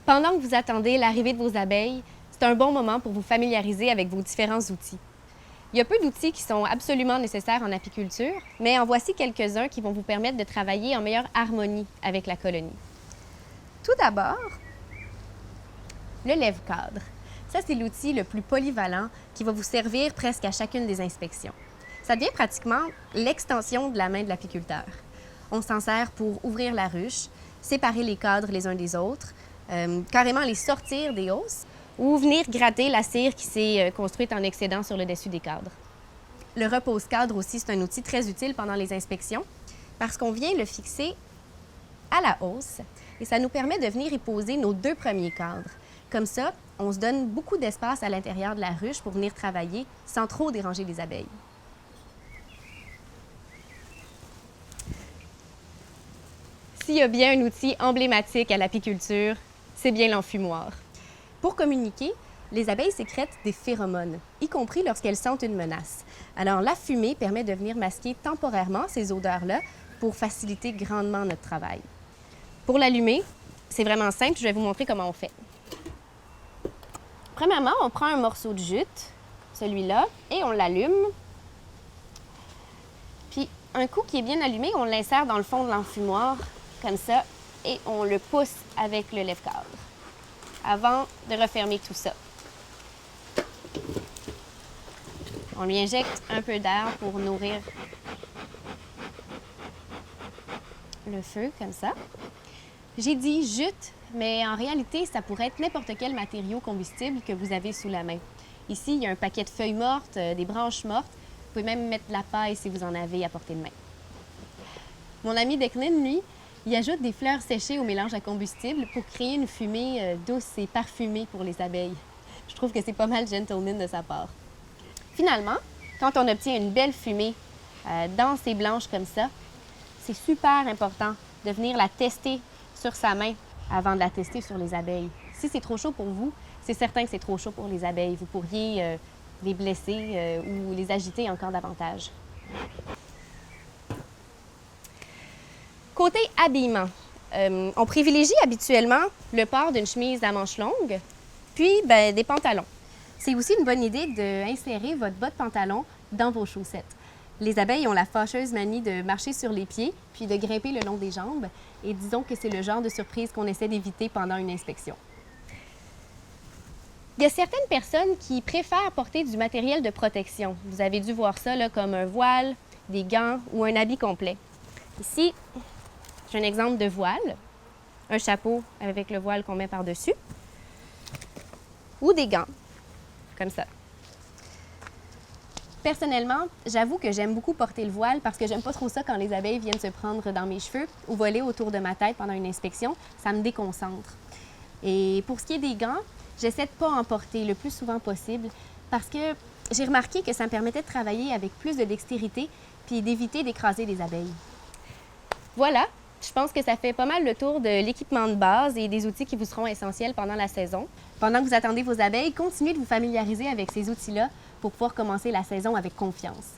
Pendant que vous attendez l'arrivée de vos abeilles, c'est un bon moment pour vous familiariser avec vos différents outils. Il y a peu d'outils qui sont absolument nécessaires en apiculture, mais en voici quelques-uns qui vont vous permettre de travailler en meilleure harmonie avec la colonie. Tout d'abord, le lève-cadre. Ça, c'est l'outil le plus polyvalent qui va vous servir presque à chacune des inspections. Ça devient pratiquement l'extension de la main de l'apiculteur. On s'en sert pour ouvrir la ruche, séparer les cadres les uns des autres, carrément les sortir des hausses ou venir gratter la cire qui s'est construite en excédent sur le dessus des cadres. Le repose-cadre aussi, c'est un outil très utile pendant les inspections parce qu'on vient le fixer à la hausse et ça nous permet de venir y poser nos 2 premiers cadres. Comme ça, on se donne beaucoup d'espace à l'intérieur de la ruche pour venir travailler sans trop déranger les abeilles. S'il y a bien un outil emblématique à l'apiculture, c'est bien l'enfumoir. Pour communiquer, les abeilles sécrètent des phéromones, y compris lorsqu'elles sentent une menace. Alors, la fumée permet de venir masquer temporairement ces odeurs-là pour faciliter grandement notre travail. Pour l'allumer, c'est vraiment simple, je vais vous montrer comment on fait. Premièrement, on prend un morceau de jute, celui-là, et on l'allume. Puis, un coup qui est bien allumé, on l'insère dans le fond de l'enfumoir, comme ça, et on le pousse avec le lève-cadre avant de refermer tout ça. On lui injecte un peu d'air pour nourrir le feu, comme ça. J'ai dit jute, mais en réalité, ça pourrait être n'importe quel matériau combustible que vous avez sous la main. Ici, il y a un paquet de feuilles mortes, des branches mortes. Vous pouvez même mettre de la paille si vous en avez à portée de main. Mon ami Declan, lui, il ajoute des fleurs séchées au mélange à combustible pour créer une fumée douce et parfumée pour les abeilles. Je trouve que c'est pas mal gentleman de sa part. Finalement, quand on obtient une belle fumée dense et blanche comme ça, c'est super important de venir la tester sur sa main avant de la tester sur les abeilles. Si c'est trop chaud pour vous, c'est certain que c'est trop chaud pour les abeilles. Vous pourriez les blesser ou les agiter encore davantage. Côté habillement, on privilégie habituellement le port d'une chemise à manches longues, puis des pantalons. C'est aussi une bonne idée d'insérer votre bas de pantalon dans vos chaussettes. Les abeilles ont la fâcheuse manie de marcher sur les pieds, puis de grimper le long des jambes, et disons que c'est le genre de surprise qu'on essaie d'éviter pendant une inspection. Il y a certaines personnes qui préfèrent porter du matériel de protection. Vous avez dû voir ça là, comme un voile, des gants ou un habit complet. Ici, j'ai un exemple de voile, un chapeau avec le voile qu'on met par-dessus, ou des gants, comme ça. Personnellement, j'avoue que j'aime beaucoup porter le voile parce que j'aime pas trop ça quand les abeilles viennent se prendre dans mes cheveux ou voler autour de ma tête pendant une inspection. Ça me déconcentre. Et pour ce qui est des gants, j'essaie de pas en porter le plus souvent possible parce que j'ai remarqué que ça me permettait de travailler avec plus de dextérité puis d'éviter d'écraser les abeilles. Voilà, je pense que ça fait pas mal le tour de l'équipement de base et des outils qui vous seront essentiels pendant la saison. Pendant que vous attendez vos abeilles, continuez de vous familiariser avec ces outils-là pour pouvoir commencer la saison avec confiance.